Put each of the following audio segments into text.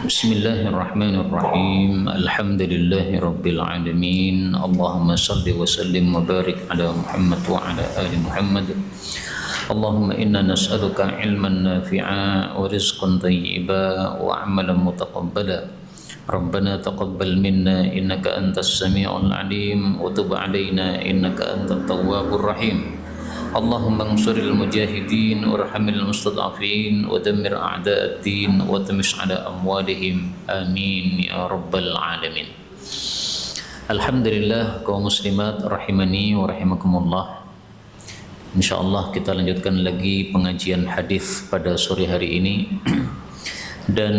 Bismillahirrahmanirrahim. Alhamdulillahi rabbil alamin. Allahumma salli wa sallim wa barik ala Muhammad wa ala ali Muhammad. Allahumma inna nas'aluka ilman nafi'a wa rizqan thayyiba wa amalan mutaqabbala. Rabbana taqabbal minna innaka antas sami'ul alim wa tub alaina innaka antat tawwabur rahim. Allahumma ansuril mujahidin warhamil mustad'afin wa dammir a'da'ad-din wa tamis 'ala amwalihim amin ya rabbal alamin. Alhamdulillah kaum muslimat rahimani wa rahimakumullah. Insyaallah kita lanjutkan lagi pengajian hadis pada sore hari ini. Dan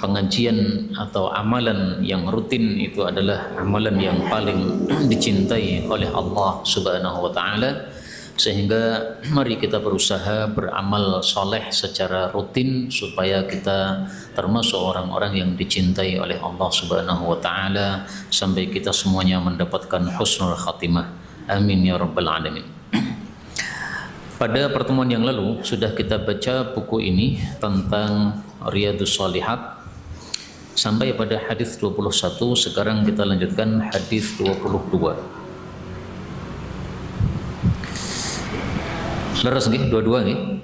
pengajian atau amalan yang rutin itu adalah amalan yang paling dicintai oleh Allah Subhanahu wa taala. Sehingga mari kita berusaha beramal soleh secara rutin supaya kita termasuk orang-orang yang dicintai oleh Allah Subhanahu wa taala sampai kita semuanya mendapatkan husnul khatimah. Amin ya rabbal alamin. Pada pertemuan yang lalu sudah kita baca buku ini tentang Riyadhus Shalihat sampai pada hadis 21. Sekarang kita lanjutkan hadis 22. Leres nggih, dua-dua nggih.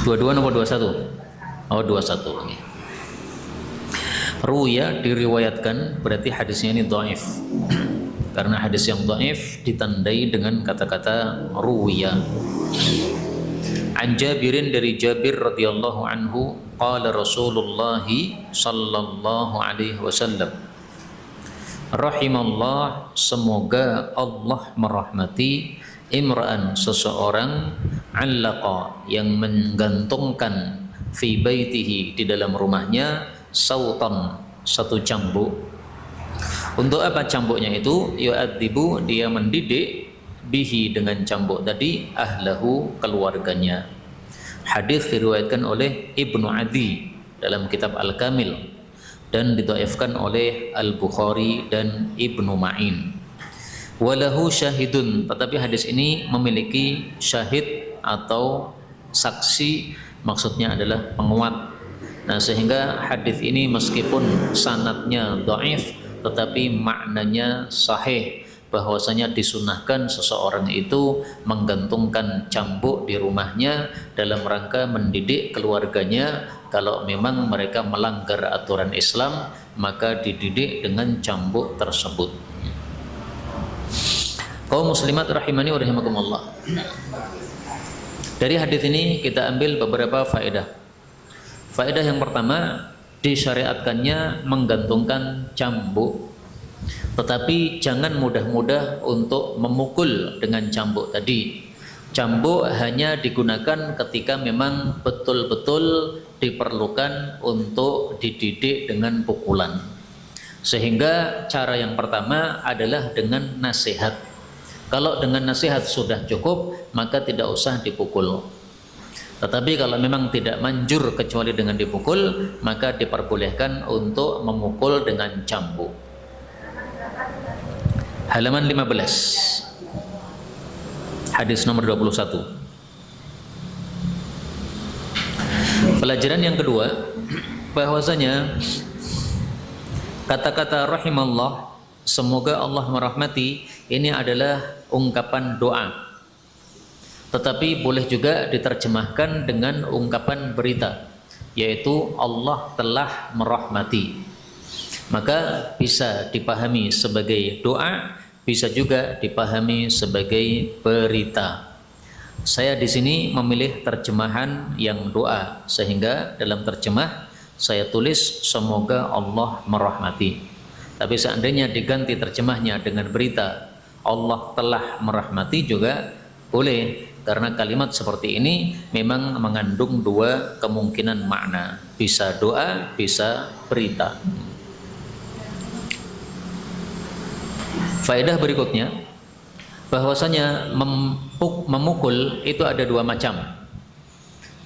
Dua-dua nomor 21. Oh, 21 nggih. Ruya diriwayatkan berarti hadisnya ini dhaif. Karena hadis yang dhaif ditandai dengan kata-kata ruya. An Jabirin dari Jabir radhiyallahu anhu qala Rasulullah sallallahu alaihi wasallam. Rahimallah, semoga Allah merahmati imra'an, seseorang allaqa yang menggantungkan fi baitihi, di dalam rumahnya, sautan, satu cambuk. Untuk apa cambuknya itu? Yu'adzibu, dia mendidik, bihi, dengan cambuk tadi, ahlahu, keluarganya. Hadis diriwayatkan oleh Ibnu Adi dalam kitab Al-Kamil dan didhaifkan oleh Al-Bukhari dan Ibnu Ma'in. Walahu syahidun, tetapi hadis ini memiliki syahid atau saksi, maksudnya adalah penguat. Nah, sehingga hadis ini meskipun sanadnya dhaif tetapi maknanya sahih, bahwasanya disunahkan seseorang itu menggantungkan cambuk di rumahnya dalam rangka mendidik keluarganya. Kalau memang mereka melanggar aturan Islam, maka dididik dengan cambuk tersebut. Kaum muslimat rahimani wa rahimakumullah. Dari hadis ini kita ambil beberapa faedah. Faedah yang pertama, disyariatkannya menggantungkan cambuk, tetapi jangan mudah-mudah untuk memukul dengan cambuk tadi. Cambuk hanya digunakan ketika memang betul-betul diperlukan untuk dididik dengan pukulan. Sehingga cara yang pertama adalah dengan nasihat. Kalau dengan nasihat sudah cukup, maka tidak usah dipukul. Tetapi kalau memang tidak manjur kecuali dengan dipukul, maka diperbolehkan untuk memukul dengan cambuk. Halaman 15. Hadis nomor 21. Pelajaran yang kedua, bahwasanya kata-kata rahimallah, semoga Allah merahmati, ini adalah ungkapan doa. Tetapi boleh juga diterjemahkan dengan ungkapan berita, yaitu Allah telah merahmati. Maka bisa dipahami sebagai doa, bisa juga dipahami sebagai berita. Saya di sini memilih terjemahan yang doa, sehingga dalam terjemah saya tulis semoga Allah merahmati. Tapi seandainya diganti terjemahnya dengan berita, Allah telah merahmati, juga boleh, karena kalimat seperti ini memang mengandung dua kemungkinan makna, bisa doa, bisa berita. Faedah berikutnya, bahwasanya memukul itu ada dua macam.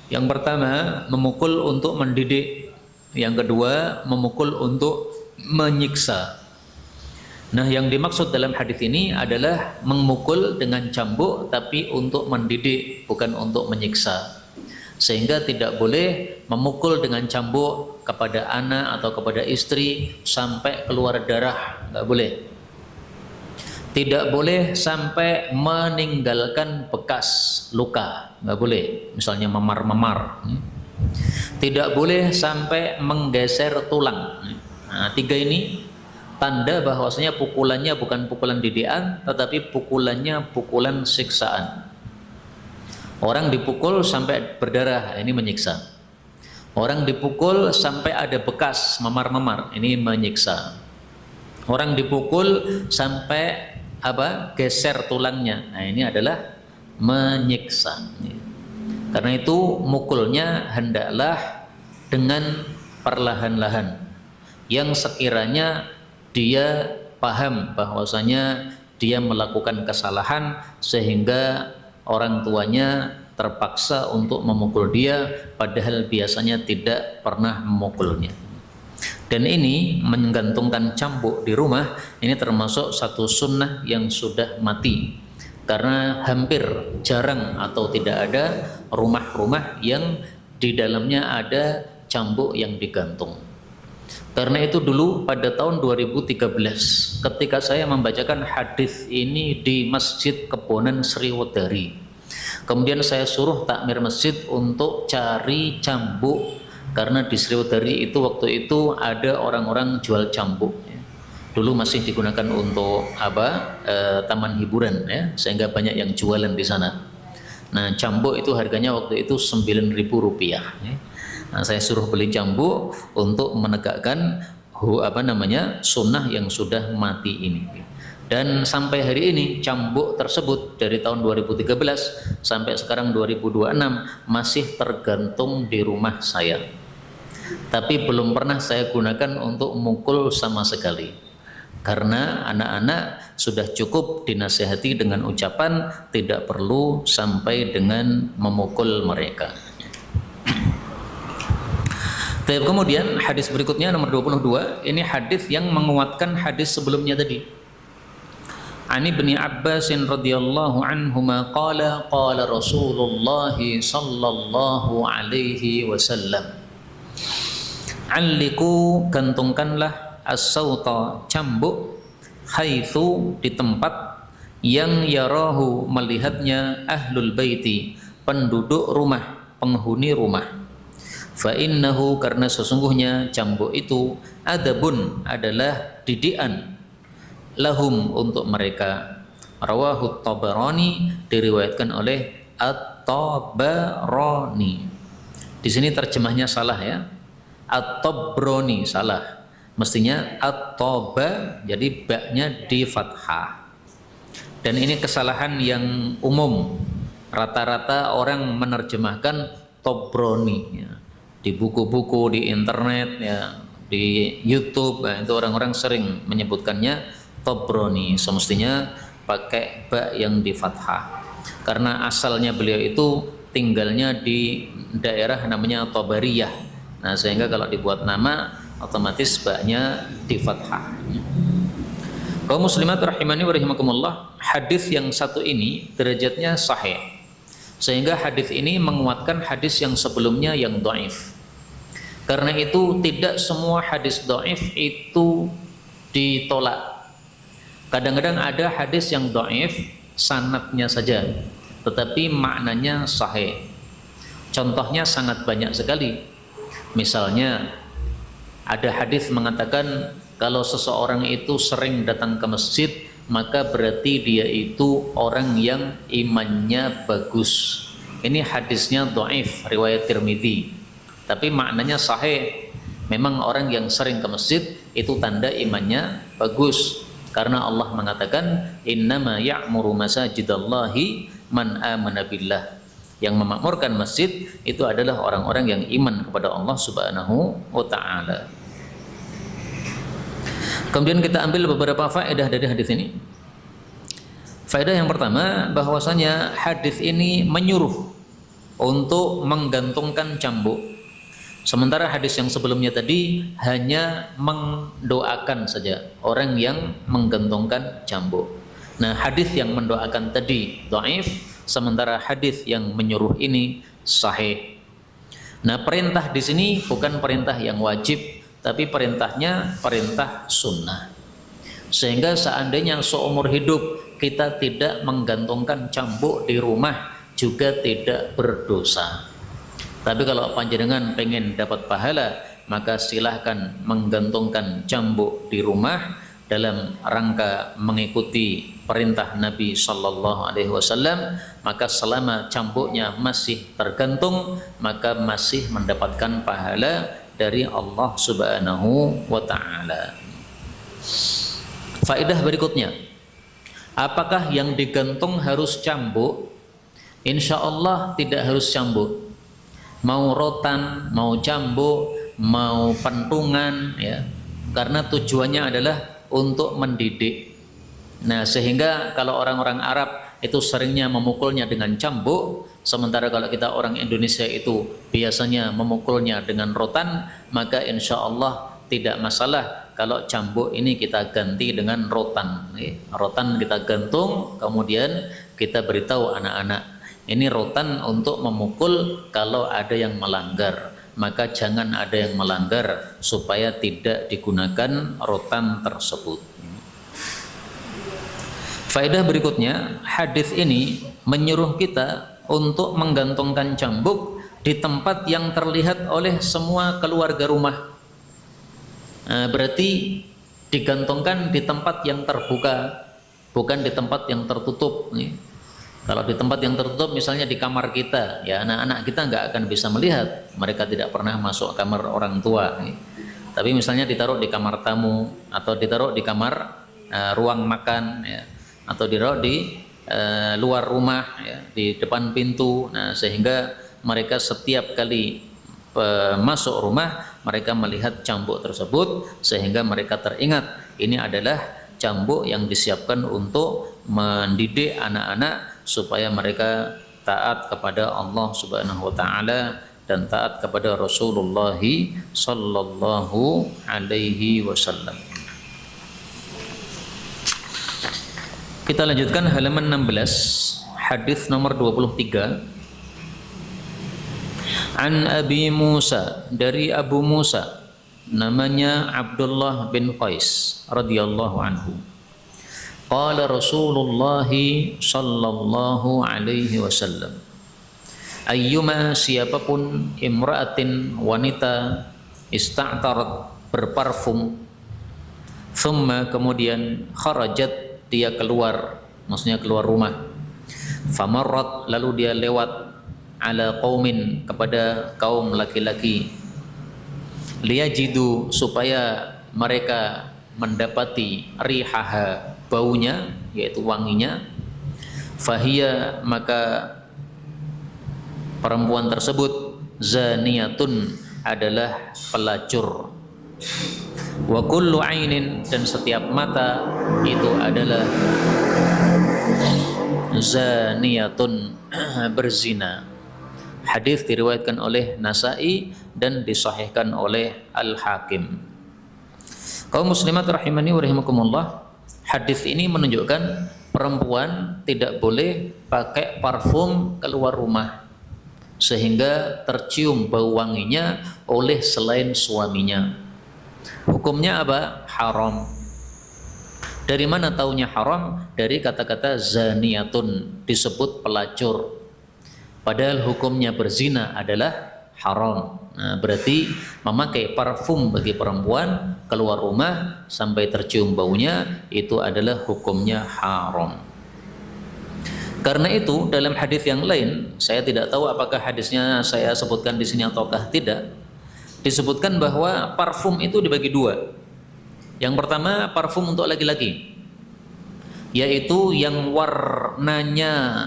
Yang pertama, memukul untuk mendidik. Yang kedua, memukul untuk menyiksa. Nah, yang dimaksud dalam hadis ini adalah memukul dengan cambuk tapi untuk mendidik, bukan untuk menyiksa. Sehingga tidak boleh memukul dengan cambuk kepada anak atau kepada istri sampai keluar darah, nggak boleh. Tidak boleh sampai meninggalkan bekas luka, nggak boleh. Misalnya memar-memar. Tidak boleh sampai menggeser tulang. Nah, 3 ini tanda bahwasanya pukulannya bukan pukulan didikan, tetapi pukulannya pukulan siksaan. Orang dipukul sampai berdarah, ini menyiksa. Orang dipukul sampai ada bekas memar-memar, ini menyiksa. Orang dipukul sampai geser tulangnya, nah ini adalah menyiksa. Karena itu mukulnya hendaklah dengan perlahan-lahan, yang sekiranya dia paham bahwasanya dia melakukan kesalahan sehingga orang tuanya terpaksa untuk memukul dia padahal biasanya tidak pernah memukulnya. Dan ini menggantungkan cambuk di rumah ini termasuk satu sunnah yang sudah mati, karena hampir jarang atau tidak ada rumah-rumah yang di dalamnya ada cambuk yang digantung. Karena itu dulu pada tahun 2013 ketika saya membacakan hadis ini di Masjid Kebonan Sriwedari, kemudian saya suruh takmir masjid untuk cari cambuk, karena di Sriwedari itu waktu itu ada orang-orang jual cambuk. Dulu masih digunakan untuk taman hiburan ya, sehingga banyak yang jualan di sana. Nah, cambuk itu harganya waktu itu Rp9.000 ya. Nah, saya suruh beli cambuk untuk menegakkan sunnah yang sudah mati ini. Dan sampai hari ini cambuk tersebut dari tahun 2013 sampai sekarang 2026 masih tergantung di rumah saya. Tapi belum pernah saya gunakan untuk mukul sama sekali. Karena anak-anak sudah cukup dinasihati dengan ucapan, tidak perlu sampai dengan memukul mereka. Kemudian hadis berikutnya nomor 22, ini hadis yang menguatkan hadis sebelumnya tadi. Ani bin Abbas radhiyallahu anhuma qala qala Rasulullah sallallahu alaihi wasallam, alliku, gantungkanlah as-sauta, cambuk, haitsu, di tempat yang yarahu, melihatnya, ahlul baiti, penduduk rumah, penghuni rumah. Fa innahu, karena sesungguhnya cambuk itu, adabun, adalah didikan, lahum, untuk mereka. Rawahu Tabarani, diriwayatkan oleh At-Tabarani. Di sini terjemahnya salah ya, At-Tabrani, salah. Mestinya At-Taba, jadi baknya di fathah. Dan ini kesalahan yang umum. Rata-rata orang menerjemahkan Tabrani ya. Di buku-buku, di internet ya, di YouTube ya, itu orang-orang sering menyebutkannya Tabrani. Semestinya pakai bak yang di fathah. Karena asalnya beliau itu tinggalnya di daerah namanya Tabariyah. Nah, sehingga kalau dibuat nama otomatis baknya di fathah. Kaum muslimat rahimani wa rahimakumullah, hadis yang satu ini derajatnya sahih. Sehingga hadis ini menguatkan hadis yang sebelumnya yang dhaif. Karena itu tidak semua hadis dhaif itu ditolak. Kadang-kadang ada hadis yang dhaif sanadnya saja, tetapi maknanya sahih. Contohnya sangat banyak sekali. Misalnya ada hadis mengatakan kalau seseorang itu sering datang ke masjid, maka berarti dia itu orang yang imannya bagus. Ini hadisnya dhaif, riwayat Tirmidzi. Tapi maknanya sahih. Memang orang yang sering ke masjid itu tanda imannya bagus. Karena Allah mengatakan innama ya'muru masajidallahi man amana billah. Yang memakmurkan masjid itu adalah orang-orang yang iman kepada Allah Subhanahu wa ta'ala. Kemudian kita ambil beberapa faedah dari hadis ini. Faedah yang pertama, bahwasanya hadis ini menyuruh untuk menggantungkan cambuk. Sementara hadis yang sebelumnya tadi hanya mendoakan saja orang yang menggantungkan cambuk. Nah, hadis yang mendoakan tadi dhaif, sementara hadis yang menyuruh ini sahih. Nah, perintah di sini bukan perintah yang wajib, tapi perintahnya perintah sunnah. Sehingga seandainya seumur hidup kita tidak menggantungkan cambuk di rumah juga tidak berdosa. Tapi kalau panjenengan pengen dapat pahala, maka silahkan menggantungkan cambuk di rumah dalam rangka mengikuti perintah Nabi Sallallahu Alaihi Wasallam. Maka selama cambuknya masih tergantung, maka masih mendapatkan pahala dari Allah Subhanahu wa Ta'ala. Faedah berikutnya, apakah yang digantung harus cambuk? Insya Allah tidak harus cambuk. Mau rotan, mau cambuk, mau pentungan, ya, karena tujuannya adalah untuk mendidik. Nah, sehingga kalau orang-orang Arab itu seringnya memukulnya dengan cambuk, sementara kalau kita orang Indonesia itu biasanya memukulnya dengan rotan, maka insya Allah tidak masalah kalau cambuk ini kita ganti dengan rotan. Rotan kita gantung, kemudian kita beritahu anak-anak, ini rotan untuk memukul kalau ada yang melanggar, maka jangan ada yang melanggar supaya tidak digunakan rotan tersebut. Faedah berikutnya, hadis ini menyuruh kita untuk menggantungkan cambuk di tempat yang terlihat oleh semua keluarga rumah. Berarti digantungkan di tempat yang terbuka, bukan di tempat yang tertutup. Kalau di tempat yang tertutup, misalnya di kamar kita, ya anak-anak kita nggak akan bisa melihat, mereka tidak pernah masuk kamar orang tua. Tapi misalnya ditaruh di kamar tamu, atau ditaruh di kamar ruang makan, ya, atau ditaruh di luar rumah, ya, di depan pintu. Nah, sehingga mereka setiap kali masuk rumah, mereka melihat cambuk tersebut, sehingga mereka teringat ini adalah cambuk yang disiapkan untuk mendidik anak-anak supaya mereka taat kepada Allah Subhanahu wa Ta'ala dan taat kepada Rasulullah sallallahu alaihi wasallam. Kita lanjutkan halaman 16, hadis nomor 23. An Abi Musa, dari Abu Musa, namanya Abdullah bin Qais radhiyallahu anhu. Qala Rasulullah sallallahu alaihi wasallam, ayyuma, siapapun, imra'atin, wanita, ista'tarat, berparfum, thumma, kemudian, kharajat, dia keluar, maksudnya keluar rumah, famarrat, lalu dia lewat, ala qaumin, kepada kaum laki-laki, liyajidu, supaya mereka mendapati rihaha, baunya, yaitu wanginya, fahiya, maka perempuan tersebut, zaniyatun, adalah pelacur, wa kullu ainin, dan setiap mata itu adalah zaniyatun, berzina. Hadis diriwayatkan oleh Nasai dan disahihkan oleh Al-Hakim. Kaum muslimat rahimani wa rahimakumullah, hadis ini menunjukkan perempuan tidak boleh pakai parfum keluar rumah sehingga tercium bau wanginya oleh selain suaminya. Hukumnya apa? Haram. Dari mana taunya haram? Dari kata-kata zaniyatun, disebut pelacur. Padahal hukumnya berzina adalah haram. Nah, berarti memakai parfum bagi perempuan keluar rumah sampai tercium baunya, itu adalah hukumnya haram. Karena itu dalam hadis yang lain, saya tidak tahu apakah hadisnya saya sebutkan di sini ataukah tidak, disebutkan bahwa parfum itu dibagi dua. Yang pertama parfum untuk laki-laki, yaitu yang warnanya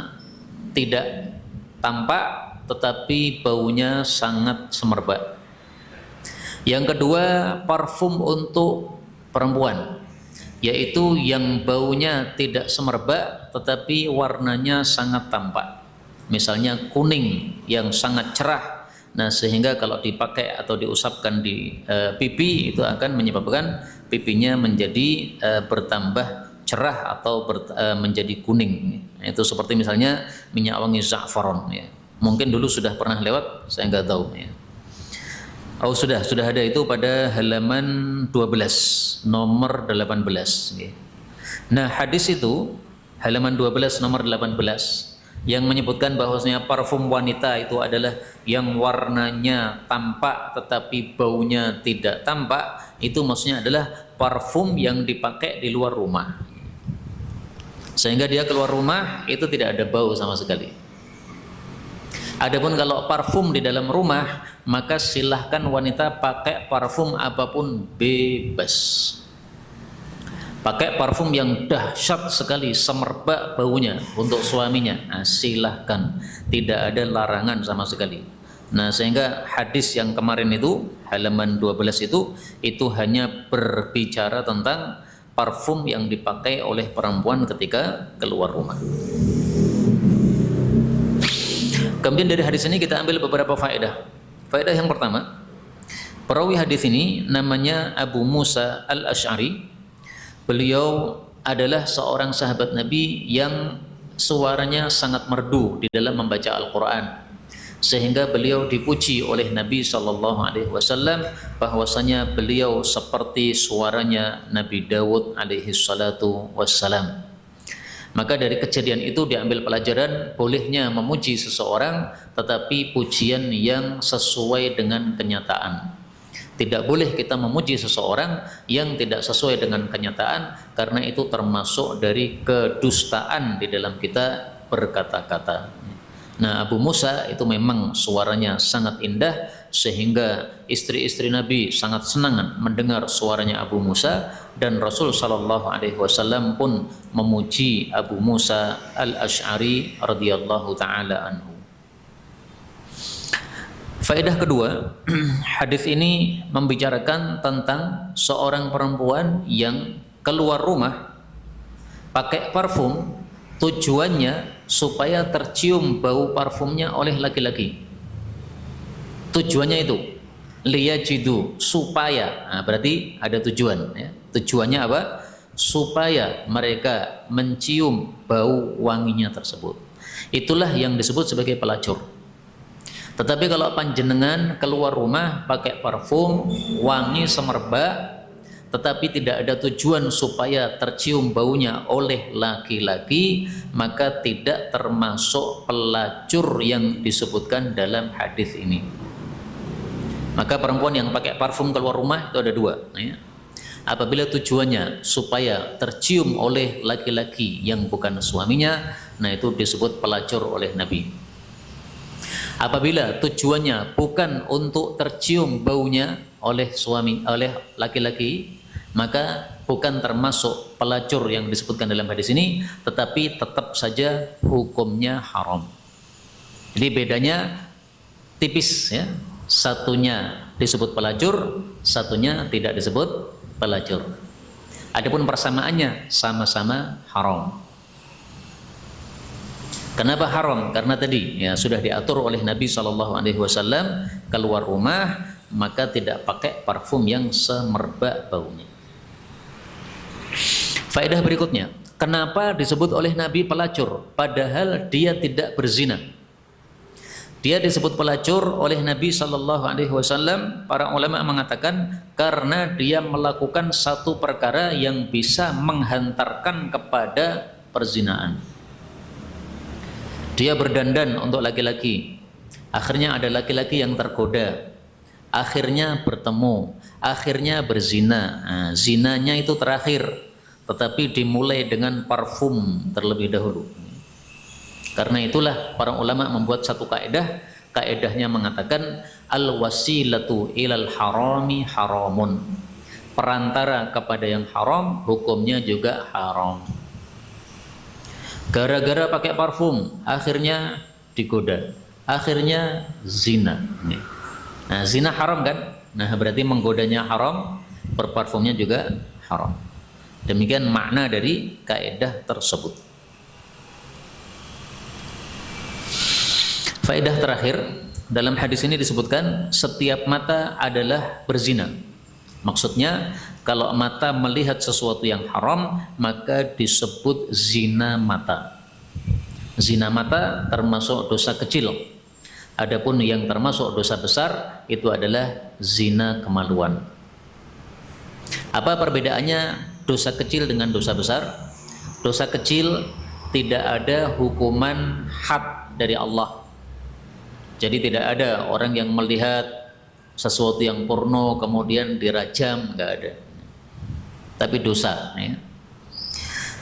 tidak tampak tetapi baunya sangat semerbak. Yang kedua parfum untuk perempuan, yaitu yang baunya tidak semerbak tetapi warnanya sangat tampak. Misalnya kuning yang sangat cerah. Nah, sehingga kalau dipakai atau diusapkan di pipi itu akan menyebabkan pipinya menjadi bertambah cerah atau menjadi kuning. Itu seperti misalnya minyak wangi za'faron, ya. Mungkin dulu sudah pernah lewat, saya nggak tahu, ya. Oh sudah ada itu pada halaman 12 nomor 18. Nah hadis itu halaman 12 nomor 18 yang menyebutkan bahwasanya parfum wanita itu adalah yang warnanya tampak tetapi baunya tidak tampak, itu maksudnya adalah parfum yang dipakai di luar rumah, sehingga dia keluar rumah itu tidak ada bau sama sekali. Adapun kalau parfum di dalam rumah, maka silahkan wanita pakai parfum apapun, bebas. Pakai parfum yang dahsyat sekali, semerbak baunya untuk suaminya, nah, silahkan, tidak ada larangan sama sekali. Nah sehingga hadis yang kemarin itu halaman 12 itu hanya berbicara tentang parfum yang dipakai oleh perempuan ketika keluar rumah. Kemudian dari hadis ini kita ambil beberapa faedah. Faedah yang pertama, perawi hadis ini namanya Abu Musa Al-Asy'ari. Beliau adalah seorang sahabat Nabi yang suaranya sangat merdu di dalam membaca Al-Quran, sehingga beliau dipuji oleh Nabi SAW bahwasanya beliau seperti suaranya Nabi Dawud alaihi salatu wassalam. Maka dari kejadian itu diambil pelajaran bolehnya memuji seseorang, tetapi pujian yang sesuai dengan kenyataan. Tidak boleh kita memuji seseorang yang tidak sesuai dengan kenyataan, karena itu termasuk dari kedustaan di dalam kita berkata-kata. Nah Abu Musa itu memang suaranya sangat indah, sehingga istri-istri Nabi sangat senang mendengar suaranya Abu Musa, dan Rasul SAW pun memuji Abu Musa Al-Asy'ari radhiyallahu ta'ala anhu. Faedah kedua, hadis ini membicarakan tentang seorang perempuan yang keluar rumah pakai parfum, tujuannya supaya tercium bau parfumnya oleh laki-laki. Tujuannya itu liyajidu, supaya, nah, berarti ada tujuan ya. Tujuannya apa? Supaya mereka mencium bau wanginya tersebut. Itulah yang disebut sebagai pelacur. Tetapi kalau panjenengan keluar rumah pakai parfum, wangi semerbak, tetapi tidak ada tujuan supaya tercium baunya oleh laki-laki, maka tidak termasuk pelacur yang disebutkan dalam hadis ini. Maka perempuan yang pakai parfum keluar rumah itu ada dua ya. Apabila tujuannya supaya tercium oleh laki-laki yang bukan suaminya, nah itu disebut pelacur oleh Nabi. Apabila tujuannya bukan untuk tercium baunya oleh laki-laki, maka bukan termasuk pelacur yang disebutkan dalam hadis ini, tetapi tetap saja hukumnya haram. Jadi bedanya tipis ya. Satunya disebut pelacur, satunya tidak disebut pelacur. Adapun persamaannya sama-sama haram. Kenapa haram? Karena tadi ya sudah diatur oleh Nabi SAW, keluar rumah maka tidak pakai parfum yang semerbak baunya. Faedah berikutnya, kenapa disebut oleh Nabi pelacur padahal dia tidak berzina? Dia disebut pelacur oleh Nabi SAW. Para ulama mengatakan karena dia melakukan satu perkara yang bisa menghantarkan kepada perzinaan. Dia berdandan untuk laki-laki, akhirnya ada laki-laki yang tergoda, akhirnya bertemu, akhirnya berzina. Nah, zinanya itu terakhir, tetapi dimulai dengan parfum terlebih dahulu. Karena itulah para ulama membuat satu kaidah. Kaidahnya mengatakan al-wasilatu ilal harami haramun. Perantara kepada yang haram hukumnya juga haram. Gara-gara pakai parfum akhirnya digoda, akhirnya zina. Nah zina haram kan? Nah berarti menggodanya haram, berparfumnya juga haram. Demikian makna dari kaidah tersebut. Faedah terakhir, dalam hadis ini disebutkan setiap mata adalah berzina. Maksudnya kalau mata melihat sesuatu yang haram maka disebut zina mata. Zina mata termasuk dosa kecil. Adapun yang termasuk dosa besar itu adalah zina kemaluan. Apa perbedaannya dosa kecil dengan dosa besar? Dosa kecil tidak ada hukuman had dari Allah. Jadi tidak ada orang yang melihat sesuatu yang porno kemudian dirajam, nggak ada. Tapi dosa, ya.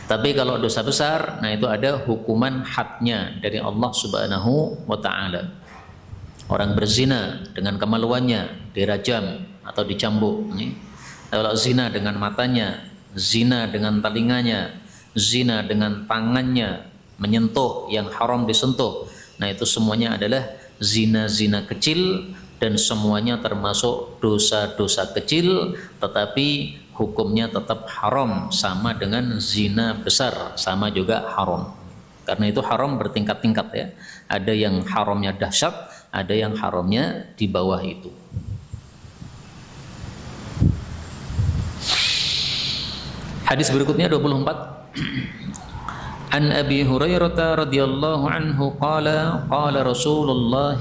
Tapi kalau dosa besar, nah itu ada hukuman hadnya dari Allah Subhanahu wa Ta'ala. Orang berzina dengan kemaluannya dirajam atau dicambuk. Kalau zina dengan matanya, zina dengan telinganya, zina dengan tangannya, menyentuh yang haram disentuh, nah itu semuanya adalah zina-zina kecil dan semuanya termasuk dosa-dosa kecil, tetapi hukumnya tetap haram, sama dengan zina besar, sama juga haram. Karena itu haram bertingkat-tingkat, ya. Ada yang haramnya dahsyat, ada yang haramnya di bawah itu. Hadis berikutnya 24. An Abi Hurairah radhiyallahu anhu qala qala Rasulullah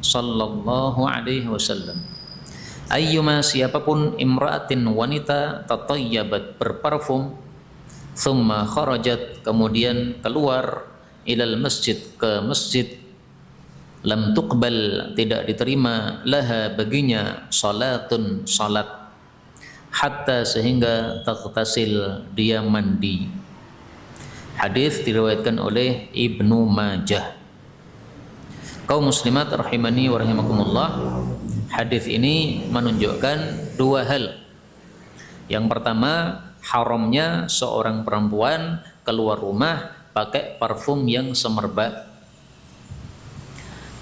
sallallahu alaihi wasallam, ayyuma siapapun imra'atin wanita tatayyabat berparfum, thumma kharajat kemudian keluar, ilal masjid ke masjid, lam tuqbal tidak diterima, laha baginya salatun salat, hatta sehingga taghtasil dia mandi. Hadis diriwayatkan oleh Ibnu Majah. Kaum muslimat rahimani wa rahimakumullah, hadis ini menunjukkan dua hal. Yang pertama, haramnya seorang perempuan keluar rumah pakai parfum yang semerbak.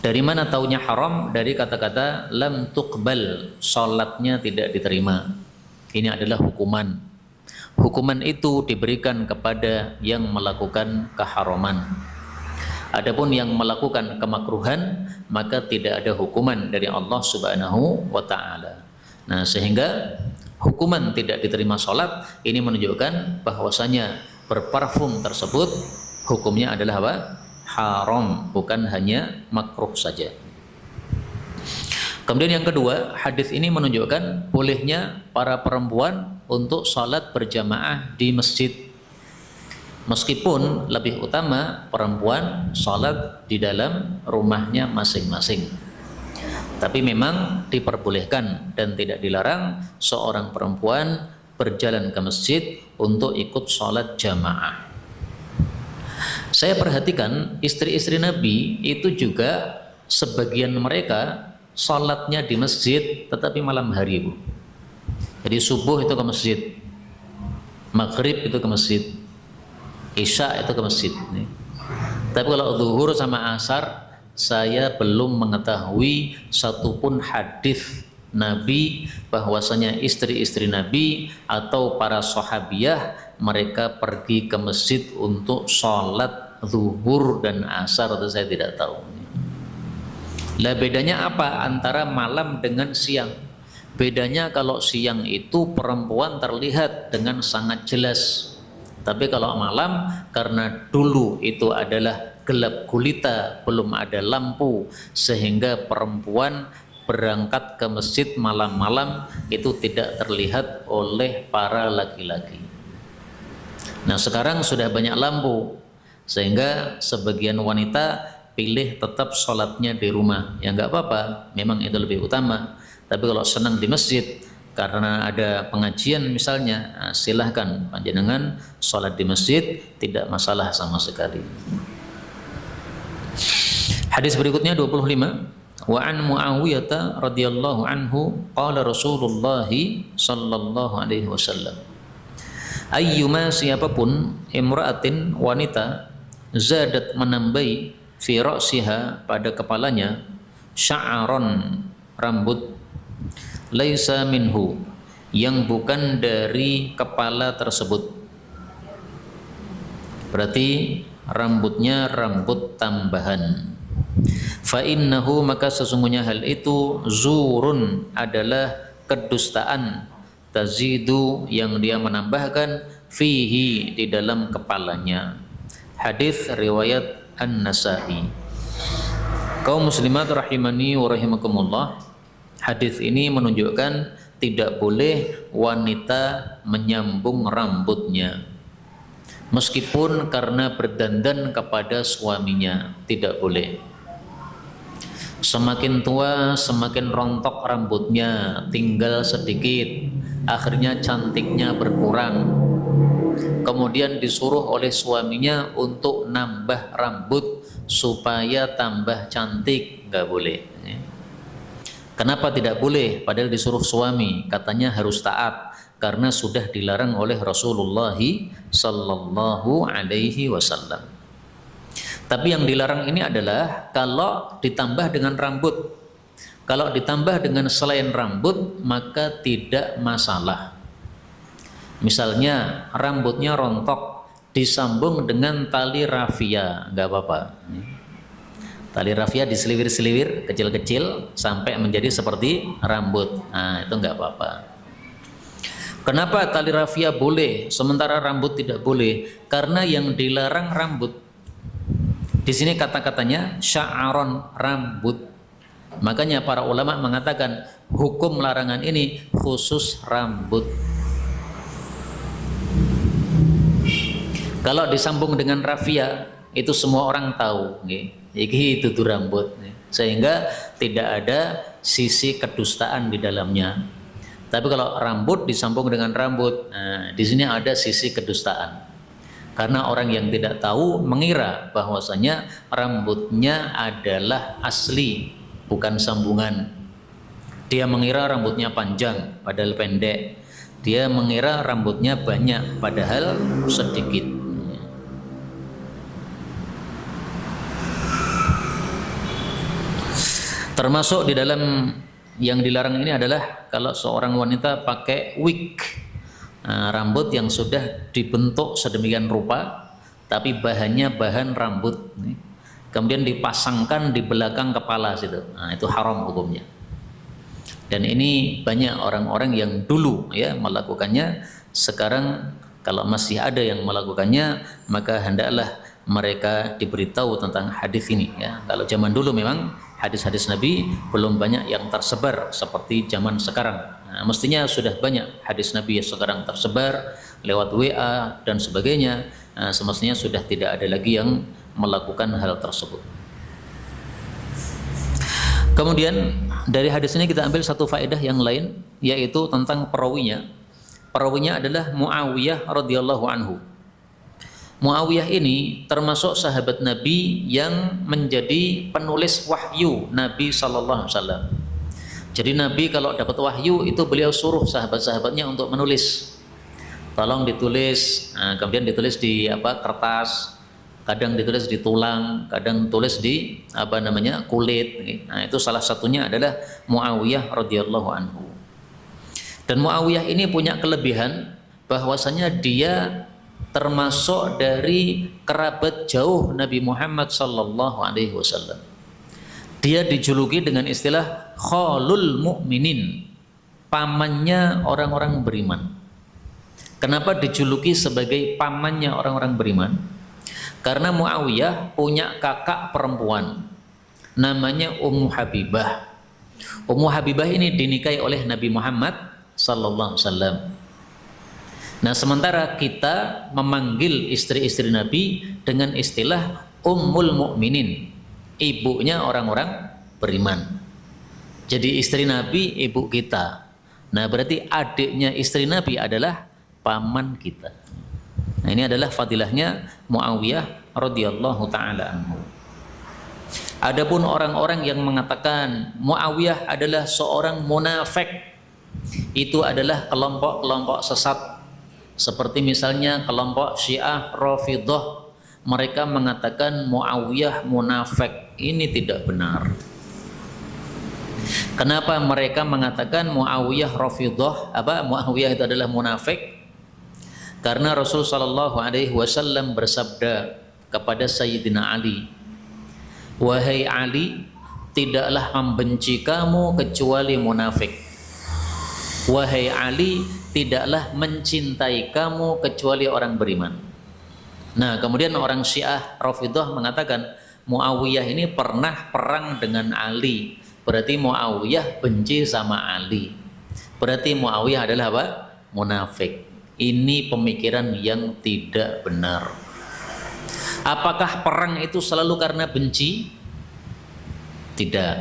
Dari mana taunya haram? Dari kata-kata lam tuqbal, salatnya tidak diterima. Ini adalah hukuman. Hukuman itu diberikan kepada yang melakukan keharaman. Adapun yang melakukan kemakruhan, maka tidak ada hukuman dari Allah Subhanahu wa Ta'ala. Nah, sehingga hukuman tidak diterima sholat ini menunjukkan bahwasanya berparfum tersebut hukumnya adalah apa? Haram, bukan hanya makruh saja. Kemudian yang kedua, hadis ini menunjukkan bolehnya para perempuan untuk sholat berjamaah di masjid. Meskipun lebih utama perempuan sholat di dalam rumahnya masing-masing. Tapi memang diperbolehkan dan tidak dilarang seorang perempuan berjalan ke masjid untuk ikut sholat jamaah. Saya perhatikan istri-istri Nabi itu juga sebagian mereka sholatnya di masjid tetapi malam hari, Bu. Jadi subuh itu ke masjid, maghrib itu ke masjid, isya itu ke masjid. Tapi kalau zuhur sama asar, saya belum mengetahui satupun hadis Nabi bahwasanya istri-istri Nabi atau para sahabiyah mereka pergi ke masjid untuk sholat zuhur dan asar, itu saya tidak tahu. Lah bedanya apa antara malam dengan siang? Bedanya kalau siang itu perempuan terlihat dengan sangat jelas. Tapi kalau malam, karena dulu itu adalah gelap gulita, belum ada lampu, sehingga perempuan berangkat ke masjid malam-malam itu tidak terlihat oleh para laki-laki. Nah, sekarang sudah banyak lampu, sehingga sebagian wanita pilih tetap sholatnya di rumah. Ya nggak apa-apa, memang itu lebih utama. Tapi kalau senang di masjid karena ada pengajian misalnya, nah silahkan panjenengan sholat di masjid, tidak masalah sama sekali. Hadis berikutnya 25. Wa an Muawiyah radhiyallahu anhu qala Rasulullah sallallahu alaihi wasallam, ayyuma siapapun imra'atin wanita zadat menambahi fi ra'siha pada kepalanya sya'aron rambut, laisa minhu yang bukan dari kepala tersebut, berarti rambutnya rambut tambahan, fa innahu maka sesungguhnya hal itu zurun adalah kedustaan, tazidu yang dia menambahkan, fihi di dalam kepalanya. Hadis riwayat An-Nasa'i. Kaum muslimat rahimani wa rahimakumullah, Hadis ini menunjukkan tidak boleh wanita menyambung rambutnya meskipun karena berdandan kepada suaminya, tidak boleh. Semakin tua semakin rontok rambutnya, tinggal sedikit, akhirnya cantiknya berkurang. Kemudian disuruh oleh suaminya untuk nambah rambut supaya tambah cantik, nggak boleh. Kenapa tidak boleh? Padahal disuruh suami, katanya harus taat karena sudah dilarang oleh Rasulullah sallallahu alaihi wasallam. Tapi yang dilarang ini adalah kalau ditambah dengan rambut. Kalau ditambah dengan selain rambut maka tidak masalah. Misalnya rambutnya rontok disambung dengan tali rafia, nggak apa-apa. Tali rafia diseliwir-seliwir kecil-kecil sampai menjadi seperti rambut. Nah, itu nggak apa-apa. Kenapa tali rafia boleh sementara rambut tidak boleh? Karena yang dilarang rambut. Di sini kata-katanya sya'aron, rambut. Makanya para ulama mengatakan hukum larangan ini khusus rambut. Kalau disambung dengan rafia itu semua orang tahu, itu tuh rambut, sehingga tidak ada sisi kedustaan di dalamnya. Tapi kalau rambut disambung dengan rambut, nah, di sini ada sisi kedustaan. Karena orang yang tidak tahu mengira bahwasanya rambutnya adalah asli, bukan sambungan. Dia mengira rambutnya panjang, padahal pendek. Dia mengira rambutnya banyak, padahal sedikit. Termasuk di dalam yang dilarang ini adalah kalau seorang wanita pakai wig, rambut yang sudah dibentuk sedemikian rupa tapi bahannya bahan rambut, kemudian dipasangkan di belakang kepala situ. Nah, itu haram hukumnya. Dan ini banyak orang-orang yang dulu ya melakukannya. Sekarang kalau masih ada yang melakukannya, maka hendaklah mereka diberitahu tentang hadis ini ya. Kalau zaman dulu memang hadis-hadis Nabi belum banyak yang tersebar seperti zaman sekarang. Nah, mestinya sudah banyak hadis Nabi yang sekarang tersebar lewat WA dan sebagainya. Nah, semestinya sudah tidak ada lagi yang melakukan hal tersebut. Kemudian dari hadis ini kita ambil satu faedah yang lain, yaitu tentang perawinya. Perawinya adalah Muawiyah radhiyallahu anhu. Muawiyah ini termasuk sahabat Nabi yang menjadi penulis wahyu Nabi sallallahu alaihi wasallam. Jadi Nabi kalau dapat wahyu itu beliau suruh sahabat-sahabatnya untuk menulis. Tolong ditulis, kemudian ditulis di kertas, kadang ditulis di tulang, kadang tulis di kulit. Nah, itu salah satunya adalah Muawiyah radhiyallahu anhu. Dan Muawiyah ini punya kelebihan bahwasanya dia termasuk dari kerabat jauh Nabi Muhammad sallallahu alaihi wasallam. Dia dijuluki dengan istilah khalul mu'minin, pamannya orang-orang beriman. Kenapa dijuluki sebagai pamannya orang-orang beriman? Karena Muawiyah punya kakak perempuan namanya Ummu Habibah. Ummu Habibah ini dinikahi oleh Nabi Muhammad sallallahu alaihi wasallam. Nah, sementara kita memanggil istri-istri Nabi dengan istilah Ummul Mukminin, ibunya orang-orang beriman. Jadi istri Nabi ibu kita. Nah, berarti adiknya istri Nabi adalah paman kita. Nah, ini adalah fadilahnya Muawiyah radhiyallahu taala anhu. Adapun orang-orang yang mengatakan Muawiyah adalah seorang munafik, itu adalah kelompok-kelompok sesat. Seperti misalnya kelompok Syiah Rafidhah, mereka mengatakan Muawiyah munafik. Ini tidak benar. Kenapa mereka mengatakan Muawiyah Rafidhah? Muawiyah itu adalah munafik? Karena Rasul sallallahu alaihi wasallam bersabda kepada Sayyidina Ali, "Wahai Ali, tidaklah membenci kamu kecuali munafik. Wahai Ali, tidaklah mencintai kamu kecuali orang beriman." Nah, kemudian orang Syiah Rafidhah mengatakan Muawiyah ini pernah perang dengan Ali, berarti Muawiyah benci sama Ali. Berarti Muawiyah adalah apa? Munafik. Ini pemikiran yang tidak benar. Apakah perang itu selalu karena benci? Tidak.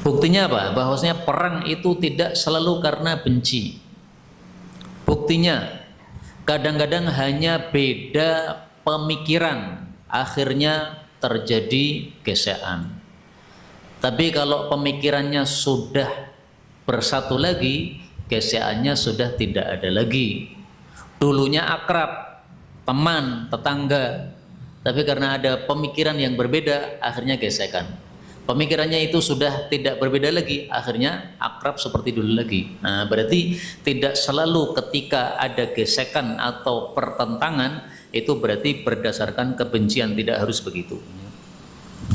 Buktinya apa? Bahwasanya perang itu tidak selalu karena benci. Buktinya kadang-kadang hanya beda pemikiran, akhirnya terjadi gesekan. Tapi kalau pemikirannya sudah bersatu lagi, gesekannya sudah tidak ada lagi. Dulunya akrab, teman, tetangga, tapi karena ada pemikiran yang berbeda, akhirnya gesekan. Pemikirannya itu sudah tidak berbeda lagi, akhirnya akrab seperti dulu lagi. Nah, berarti tidak selalu ketika ada gesekan atau pertentangan itu berarti berdasarkan kebencian, tidak harus begitu.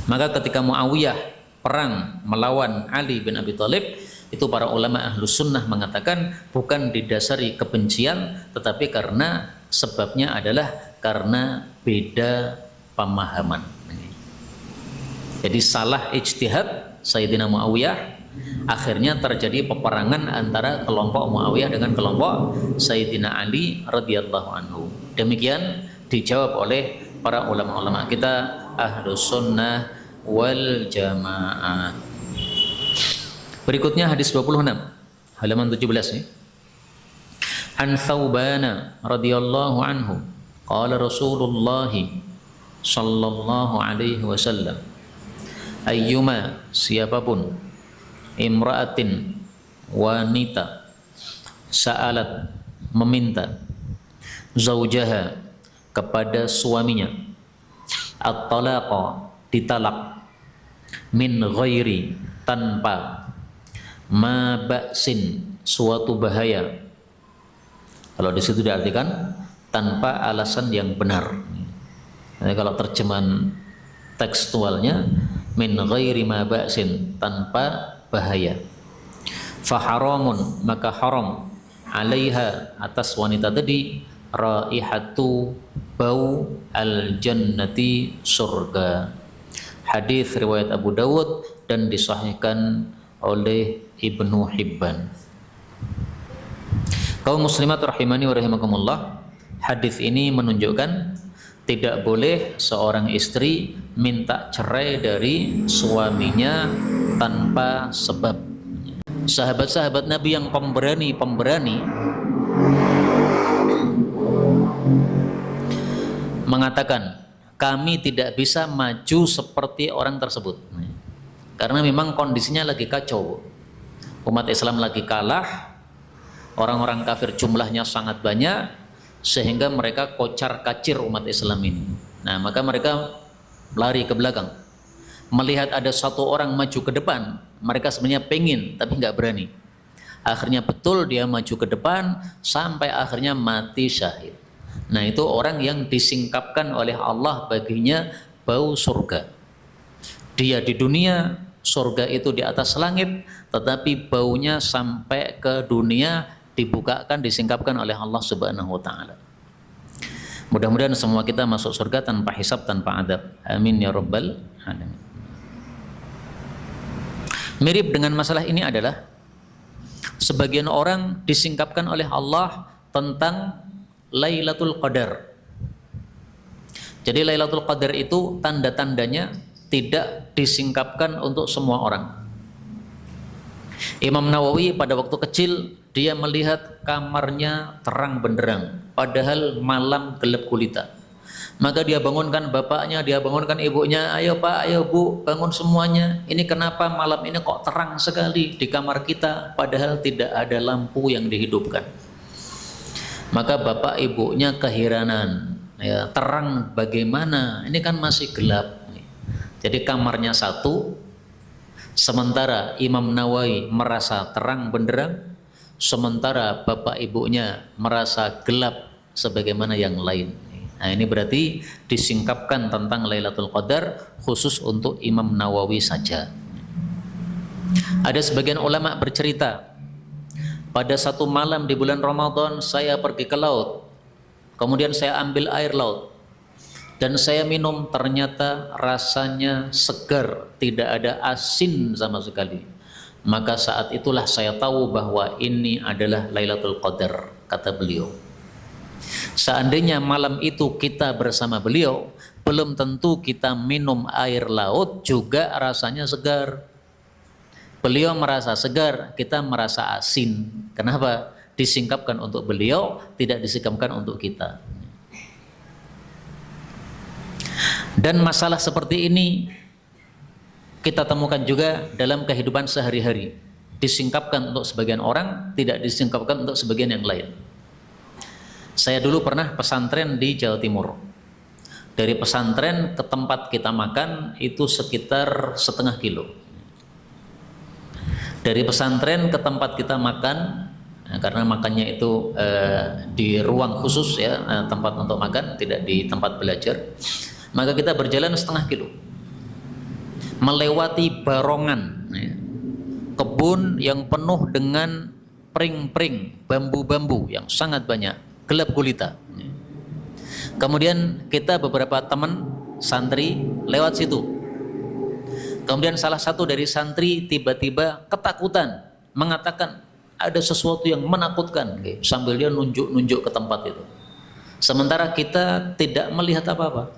Maka ketika Muawiyah perang melawan Ali bin Abi Thalib, itu para ulama Ahlus Sunnah mengatakan bukan didasari kebencian, tetapi karena sebabnya adalah karena beda pemahaman. Jadi salah ijtihad Sayyidina Muawiyah, akhirnya terjadi peperangan antara kelompok Muawiyah dengan kelompok Sayyidina Ali radhiyallahu anhu. Demikian dijawab oleh para ulama-ulama kita Ahlus Sunnah wal Jamaah. Berikutnya hadis 26 halaman 17 nih. An Thawbana radhiyallahu anhu qala Rasulullah sallallahu alaihi wasallam, ayyuma, siapapun, imra'atin, wanita, sa'alat, meminta, zaujaha, kepada suaminya, at-talaqa, ditalak, min ghairi, tanpa, ma ba'sin, suatu bahaya. Kalau di situ diartikan tanpa alasan yang benar. Jadi kalau terjemahan tekstualnya min ghairi ma ba'sin, tanpa bahaya. Faharamun, maka haram, alaiha, atas wanita tadi, raihatu, bau al-jannati, surga. Hadis riwayat Abu Dawud dan disahihkan oleh Ibnu Hibban. Kaum muslimat rahimani wa rahimakumullah, hadis ini menunjukkan tidak boleh seorang istri minta cerai dari suaminya tanpa sebab. Sahabat-sahabat Nabi yang pemberani mengatakan, kami tidak bisa maju seperti orang tersebut. Karena memang kondisinya lagi kacau. Umat Islam lagi kalah, orang-orang kafir jumlahnya sangat banyak, sehingga mereka kocar kacir umat Islam ini. Nah, maka mereka lari ke belakang. Melihat ada satu orang maju ke depan, mereka sebenarnya pengen tapi nggak berani. Akhirnya betul dia maju ke depan sampai akhirnya mati syahid. Nah, itu orang yang disingkapkan oleh Allah baginya bau surga. Dia di dunia, surga itu di atas langit, tetapi baunya sampai ke dunia, dibukakan, disingkapkan oleh Allah Subhanahu wa taala. Mudah-mudahan semua kita masuk surga tanpa hisab, tanpa adab. Amin ya rabbal alamin. Mirip dengan masalah ini adalah sebagian orang disingkapkan oleh Allah tentang Lailatul Qadar. Jadi Lailatul Qadar itu tanda-tandanya tidak disingkapkan untuk semua orang. Imam Nawawi pada waktu kecil dia melihat kamarnya terang benderang, padahal malam gelap gulita. Maka dia bangunkan bapaknya, dia bangunkan ibunya, ayo pak, ayo bu, bangun semuanya. Ini kenapa malam ini kok terang sekali di kamar kita, padahal tidak ada lampu yang dihidupkan. Maka bapak ibunya keheranan, ya, terang bagaimana? Ini kan masih gelap. Jadi kamarnya satu, sementara Imam Nawawi merasa terang benderang, sementara bapak ibunya merasa gelap sebagaimana yang lain. Nah, ini berarti disingkapkan tentang Lailatul Qadar khusus untuk Imam Nawawi saja. Ada sebagian ulama bercerita, pada satu malam di bulan Ramadan saya pergi ke laut, kemudian saya ambil air laut, dan saya minum ternyata rasanya segar, tidak ada asin sama sekali. Maka saat itulah saya tahu bahwa ini adalah Lailatul Qadar, kata beliau. Seandainya malam itu kita bersama beliau, belum tentu kita minum air laut juga rasanya segar. Beliau merasa segar, kita merasa asin. Kenapa? Disingkapkan untuk beliau, tidak disingkapkan untuk kita. Dan masalah seperti ini kita temukan juga dalam kehidupan sehari-hari. Disingkapkan untuk sebagian orang, tidak disingkapkan untuk sebagian yang lain. Saya dulu pernah pesantren di Jawa Timur. Dari pesantren ke tempat kita makan itu sekitar setengah kilo. Dari pesantren ke tempat kita makan, karena makannya itu di ruang khusus ya, tempat untuk makan, tidak di tempat belajar, maka kita berjalan setengah kilo, melewati barongan ya, kebun yang penuh dengan pring-pring, bambu-bambu yang sangat banyak, gelap gulita. Kemudian kita beberapa teman santri lewat situ. Kemudian salah satu dari santri tiba-tiba ketakutan, mengatakan ada sesuatu yang menakutkan, sambil dia nunjuk-nunjuk ke tempat itu. Sementara kita tidak melihat apa-apa.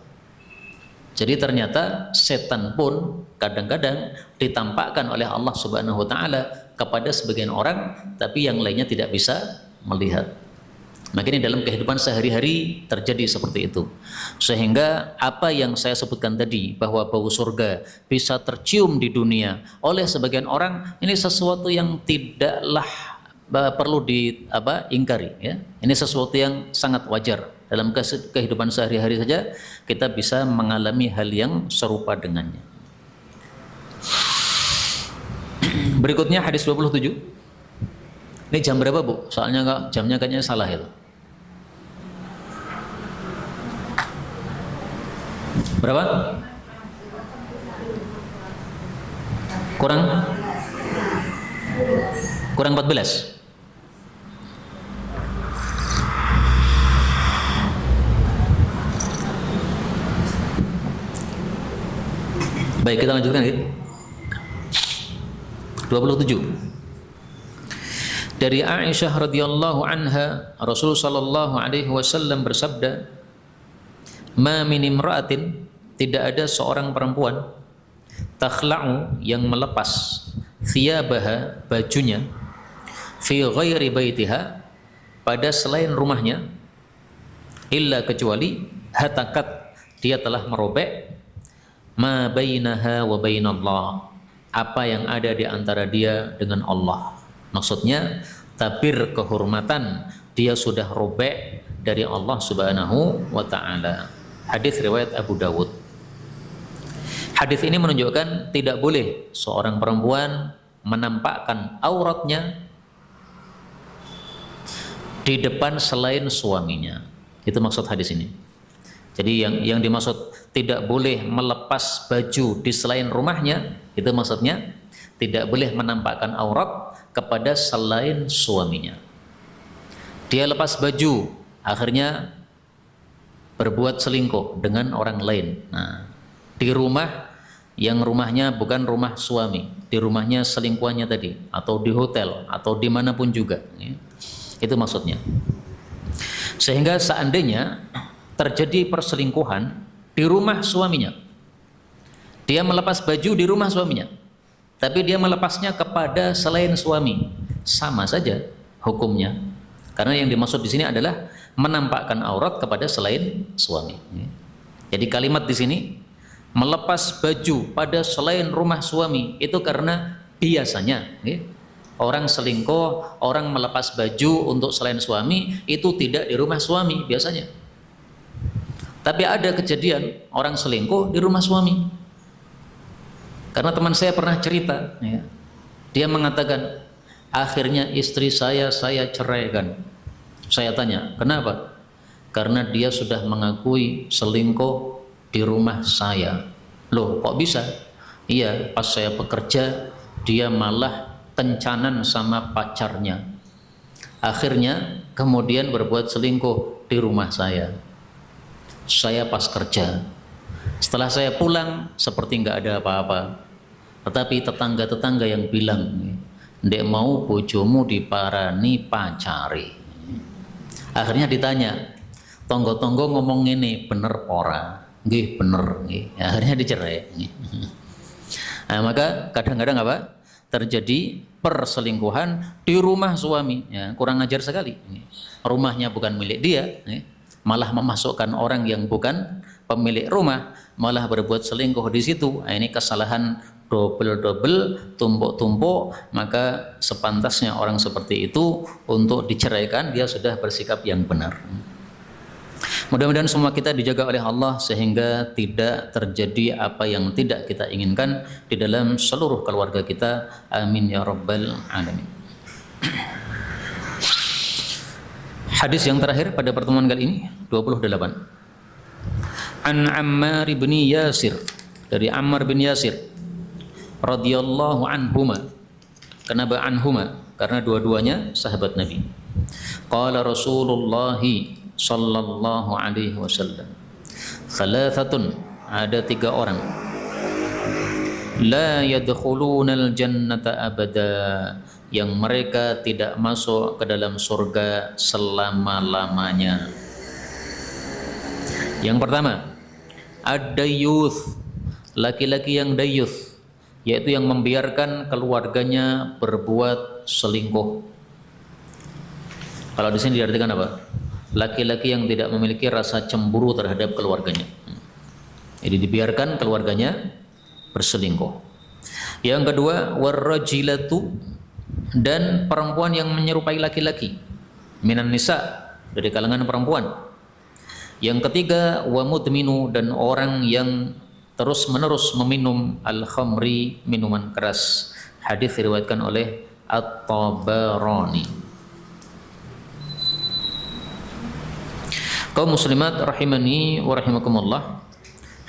Jadi ternyata setan pun kadang-kadang ditampakkan oleh Allah Subhanahu wa taala kepada sebagian orang, tapi yang lainnya tidak bisa melihat. Makanya dalam kehidupan sehari-hari terjadi seperti itu. Sehingga apa yang saya sebutkan tadi, bahwa bau surga bisa tercium di dunia oleh sebagian orang, ini sesuatu yang tidaklah perlu diingkari ya. Ini sesuatu yang sangat wajar. Dalam kehidupan sehari-hari saja kita bisa mengalami hal yang serupa dengannya. Berikutnya hadis 27. Ini jam berapa, Bu? Soalnya jamnya kayaknya salah itu. Berapa? Kurang 14. Baik, kita lanjutkan ya. 27. Dari Aisyah radhiyallahu anha, Rasul sallallahu alaihi wasallam bersabda, "Ma min imra'atin," tidak ada seorang perempuan, "takhla'u," yang melepas, "thiyabaha," bajunya, "fi ghairi baitiha," pada selain rumahnya, "illa," kecuali, "hatakat," dia telah merobek, "ma bainaha wa bainallah," apa yang ada di antara dia dengan Allah. Maksudnya tabir kehormatan dia sudah robek dari Allah Subhanahu wa taala. Hadis riwayat Abu Dawud. Hadis ini menunjukkan tidak boleh seorang perempuan menampakkan auratnya di depan selain suaminya. Itu maksud hadis ini. Jadi yang dimaksud tidak boleh melepas baju di selain rumahnya, itu maksudnya tidak boleh menampakkan aurat kepada selain suaminya. Dia lepas baju, akhirnya berbuat selingkuh dengan orang lain. Nah, di rumah yang rumahnya bukan rumah suami, di rumahnya selingkuhannya tadi, atau di hotel, atau dimanapun juga ya. Itu maksudnya. Sehingga seandainya terjadi perselingkuhan di rumah suaminya, dia melepas baju di rumah suaminya, tapi dia melepasnya kepada selain suami, sama saja hukumnya. Karena yang dimaksud di sini adalah menampakkan aurat kepada selain suami. Jadi kalimat di sini melepas baju pada selain rumah suami itu karena biasanya orang selingkuh, orang melepas baju untuk selain suami itu tidak di rumah suami biasanya. Tapi ada kejadian orang selingkuh di rumah suami. Karena teman saya pernah cerita ya. Dia mengatakan, akhirnya istri saya ceraikan. Saya tanya, kenapa? Karena dia sudah mengakui selingkuh di rumah saya. Loh, kok bisa? Iya, pas saya bekerja dia malah kencanan sama pacarnya. Akhirnya kemudian berbuat selingkuh di rumah saya. saya pas kerja. Setelah saya pulang seperti nggak ada apa-apa. Tetapi tetangga-tetangga yang bilang, ndek mau bojomu diparani pacari. Akhirnya ditanya, tonggo-tonggo ngomong ini bener ora? Nggih bener. Nggih. Akhirnya dicerai. Nah, maka kadang-kadang apa? Terjadi perselingkuhan di rumah suami. Ya, kurang ajar sekali. Rumahnya bukan milik dia, malah memasukkan orang yang bukan pemilik rumah, malah berbuat selingkuh di situ. Nah, ini kesalahan double-double, tumpuk-tumpuk. Maka sepantasnya orang seperti itu untuk diceraikan, dia sudah bersikap yang benar. Mudah-mudahan semua kita dijaga oleh Allah sehingga tidak terjadi apa yang tidak kita inginkan di dalam seluruh keluarga kita. Amin ya rabbal alamin. Hadis yang terakhir pada pertemuan kali ini 28. An Ammar bin Yasir, dari Ammar bin Yasir radhiyallahu anhuma. Kenapa anhuma? Karena dua-duanya sahabat Nabi. Qala Rasulullah sallallahu alaihi wasallam, thalathatun, ada 3 orang, la yadkhulunal jannata abada, yang mereka tidak masuk ke dalam surga selama-lamanya. Yang pertama, ad-dayyuth, laki-laki yang dayyuth, yaitu yang membiarkan keluarganya berbuat selingkuh. Kalau di sini diartikan apa? Laki-laki yang tidak memiliki rasa cemburu terhadap keluarganya. Jadi dibiarkan keluarganya berselingkuh. Yang kedua, warrajilatu, dan perempuan yang menyerupai laki-laki, minan nisa, dari kalangan perempuan. Yang ketiga, wa mudminu, dan orang yang terus-menerus meminum al-khamri, minuman keras. Hadis diriwayatkan oleh At-Tabarani. Kaum muslimat rahimani wa rahimakumullah,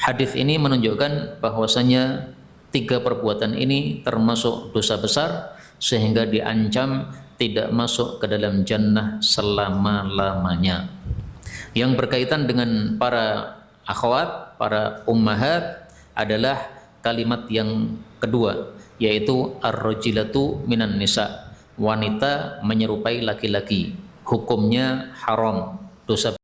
hadis ini menunjukkan bahwasanya 3 perbuatan ini termasuk dosa besar sehingga diancam tidak masuk ke dalam jannah selama-lamanya. Yang berkaitan dengan para akhwat, para ummahat adalah kalimat yang kedua, yaitu ar-rajilatu minan nisa, wanita menyerupai laki-laki, hukumnya haram, dosa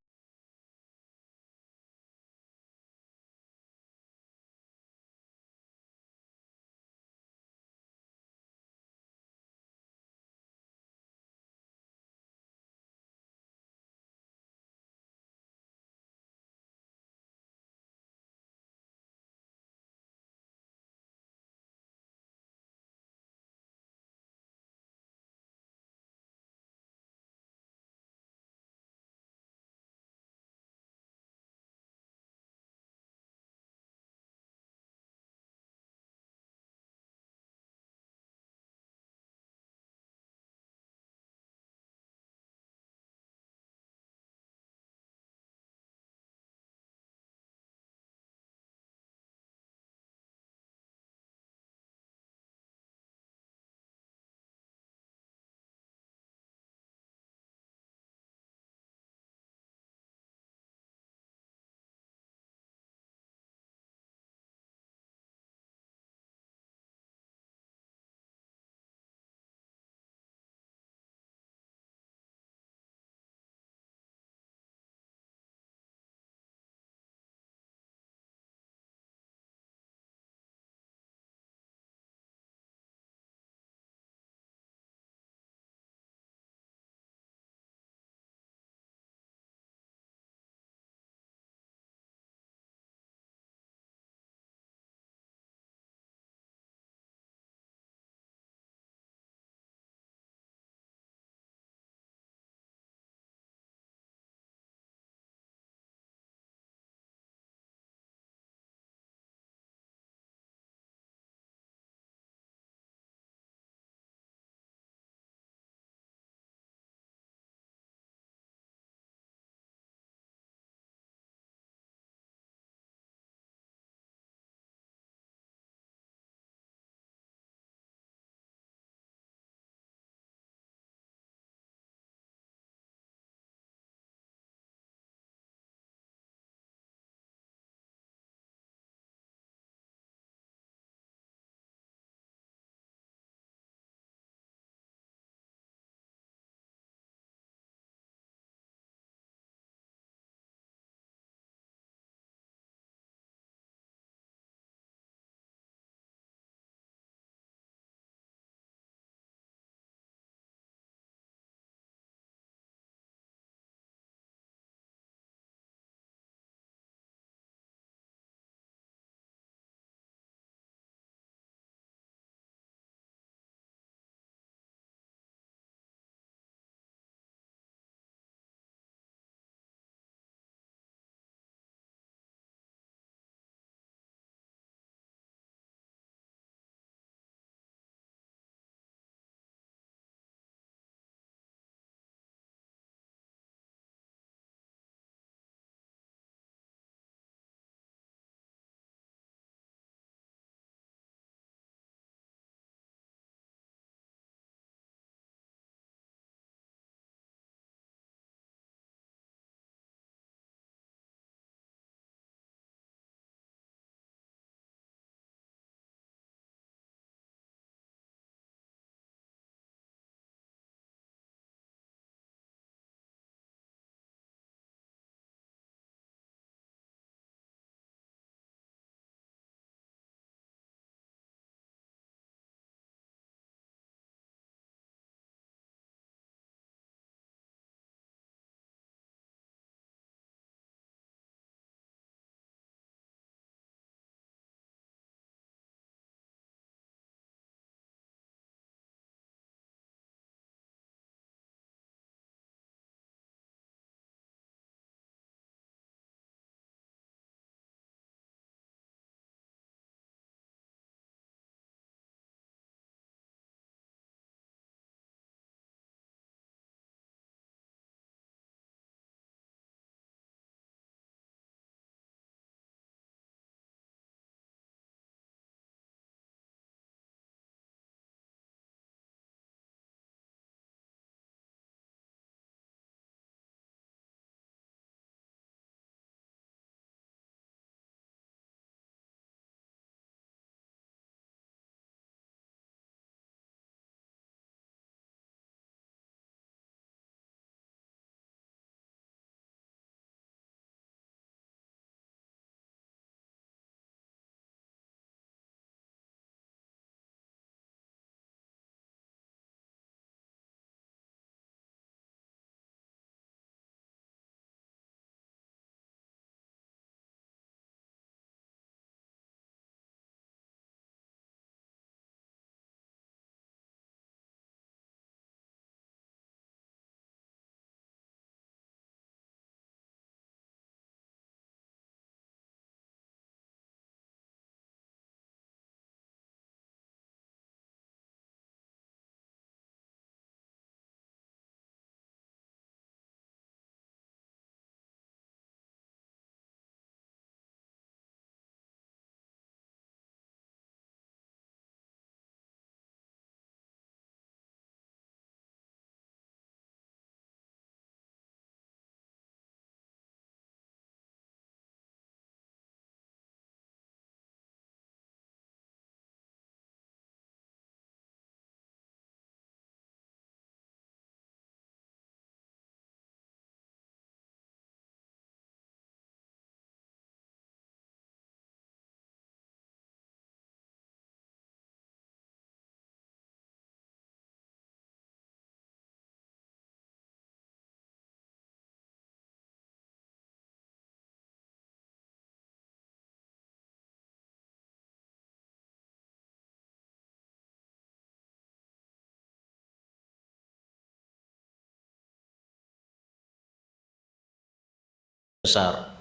besar.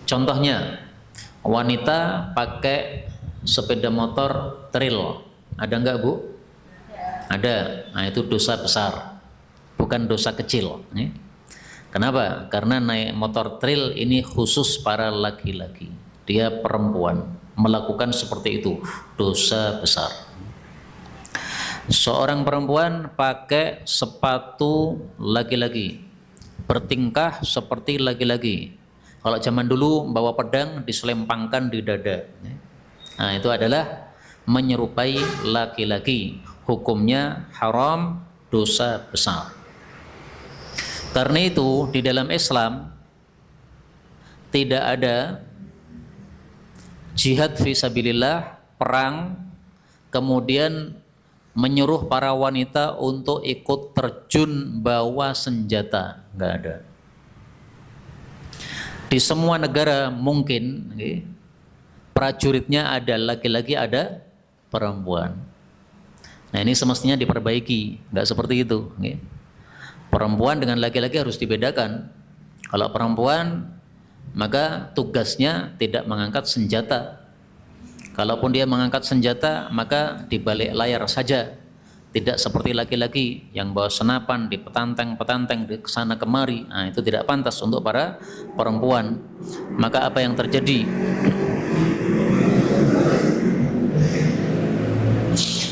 Contohnya, wanita pakai sepeda motor trail. Ada enggak, Bu? Ada. Nah, itu dosa besar, bukan dosa kecil. Kenapa? Karena naik motor trail ini khusus para laki-laki. Dia perempuan melakukan seperti itu, dosa besar. Seorang perempuan pakai sepatu laki-laki, bertingkah seperti laki-laki. Kalau zaman dulu bawa pedang diselempangkan di dada. Nah, itu adalah menyerupai laki-laki. Hukumnya haram, dosa besar. Karena itu di dalam Islam tidak ada jihad fisabilillah, perang, kemudian menyuruh para wanita untuk ikut terjun bawa senjata. Enggak ada. Di semua negara mungkin prajuritnya ada laki-laki, ada perempuan. Nah, ini semestinya diperbaiki, enggak seperti itu. Perempuan dengan laki-laki harus dibedakan. Kalau perempuan, maka tugasnya tidak mengangkat senjata. Kalaupun dia mengangkat senjata, maka di balik layar saja. Tidak seperti laki-laki yang bawa senapan, dipetanteng-petanteng di sana kemari. Nah, itu tidak pantas untuk para perempuan. Maka apa yang terjadi?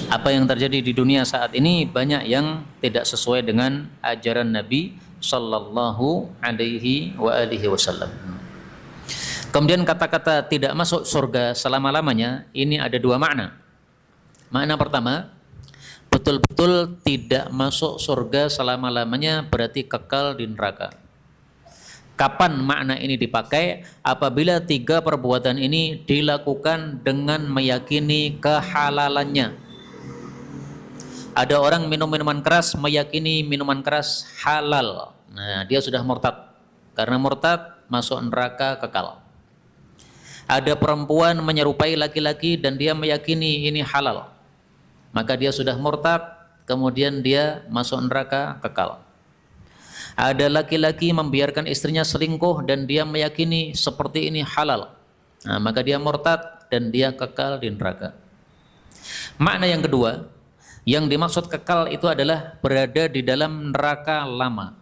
Apa yang terjadi di dunia saat ini banyak yang tidak sesuai dengan ajaran Nabi Sallallahu Alaihi Wasallam. Kemudian kata-kata tidak masuk surga selama-lamanya ini ada dua makna. Makna pertama, betul-betul tidak masuk surga selama-lamanya berarti kekal di neraka. Kapan makna ini dipakai? Apabila tiga perbuatan ini dilakukan dengan meyakini kehalalannya. Ada orang minum minuman keras, meyakini minuman keras halal. Nah, dia sudah murtad. Karena murtad, masuk neraka kekal. Ada perempuan menyerupai laki-laki dan dia meyakini ini halal. Maka dia sudah murtad, kemudian dia masuk neraka kekal. Ada laki-laki membiarkan istrinya selingkuh dan dia meyakini seperti ini halal. Nah, maka dia murtad dan dia kekal di neraka. Makna yang kedua, yang dimaksud kekal itu adalah berada di dalam neraka lama.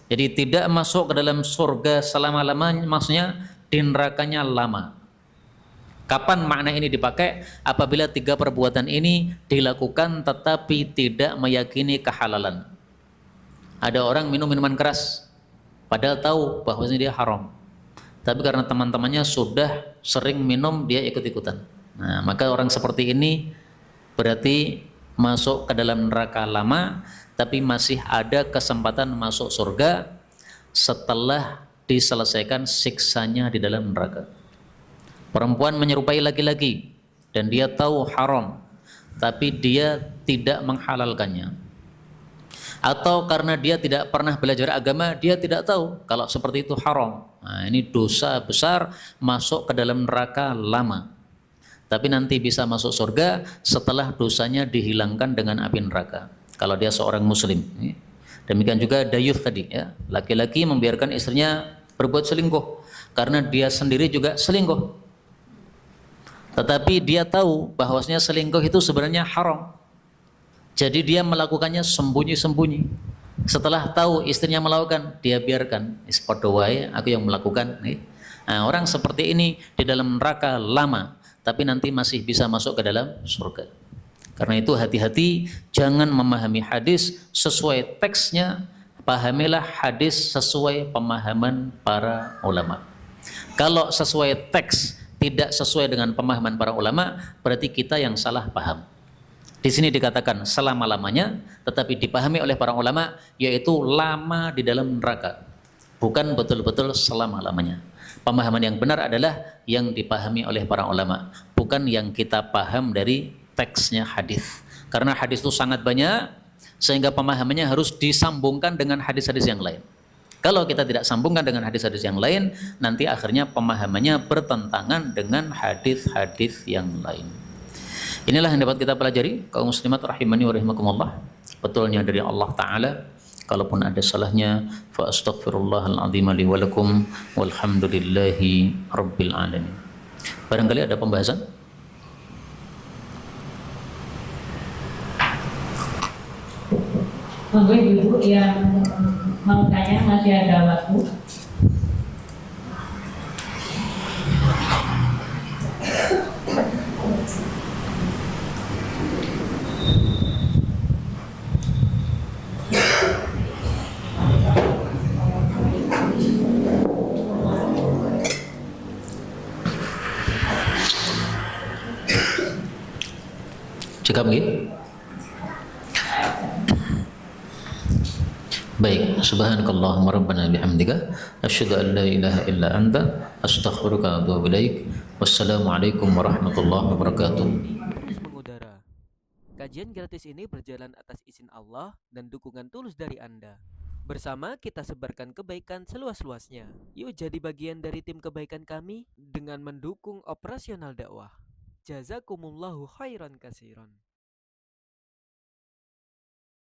Jadi tidak masuk ke dalam surga selama-lamanya, maksudnya di nerakanya lama. Kapan makna ini dipakai? Apabila tiga perbuatan ini dilakukan tetapi tidak meyakini kehalalan. Ada orang minum minuman keras, padahal tahu bahwasanya dia haram. Tapi karena teman-temannya sudah sering minum, dia ikut-ikutan. Nah, maka orang seperti ini berarti masuk ke dalam neraka lama, tapi masih ada kesempatan masuk surga setelah diselesaikan siksanya di dalam neraka. Perempuan menyerupai laki-laki dan dia tahu haram, tapi dia tidak menghalalkannya. Atau karena dia tidak pernah belajar agama, dia tidak tahu kalau seperti itu haram. Nah, ini dosa besar, masuk ke dalam neraka lama. Tapi nanti bisa masuk surga setelah dosanya dihilangkan dengan api neraka. Kalau dia seorang muslim. Demikian juga dayuth tadi, ya. Laki-laki membiarkan istrinya berbuat selingkuh karena dia sendiri juga selingkuh. Tetapi dia tahu bahwasanya selingkuh itu sebenarnya haram. Jadi dia melakukannya sembunyi-sembunyi. Setelah tahu istrinya melakukan, dia biarkan. Padha wae aku yang melakukan. Nah, orang seperti ini di dalam neraka lama, tapi nanti masih bisa masuk ke dalam surga. Karena itu hati-hati, jangan memahami hadis sesuai teksnya, pahamilah hadis sesuai pemahaman para ulama. Kalau sesuai teks tidak sesuai dengan pemahaman para ulama, berarti kita yang salah paham. Di sini dikatakan selama-lamanya, tetapi dipahami oleh para ulama yaitu lama di dalam neraka, bukan betul-betul selama-lamanya. Pemahaman yang benar adalah yang dipahami oleh para ulama, bukan yang kita paham dari teksnya hadis. Karena hadis itu sangat banyak, sehingga pemahamannya harus disambungkan dengan hadis-hadis yang lain. Kalau kita tidak sambungkan dengan hadis-hadis yang lain, nanti akhirnya pemahamannya bertentangan dengan hadis-hadis yang lain. Inilah yang dapat kita pelajari, kaum muslimat rahimani wa rahimakumullah. Betulnya dari Allah Ta'ala, Kalaupun ada salahnya, fa astaghfirullahal azim li wa lakum walhamdulillahi rabbil alamin. Barangkali ada pembahasan? Monggo ibu yang mau tanya masih ada waktu. Cekap nggih? Baik, subhanakallahumma rabbana bihamdika asyhadu an la ilaha illa anta astaghfiruka wa atubu ilaik. Wassalamualaikum warahmatullahi wabarakatuh. Podcast mengudara. Kajian gratis ini berjalan atas izin Allah dan dukungan tulus dari Anda. Bersama kita sebarkan kebaikan seluas-luasnya. Yuk jadi bagian dari tim kebaikan kami dengan mendukung operasional dakwah. Jazakumullahu khairan kasiran.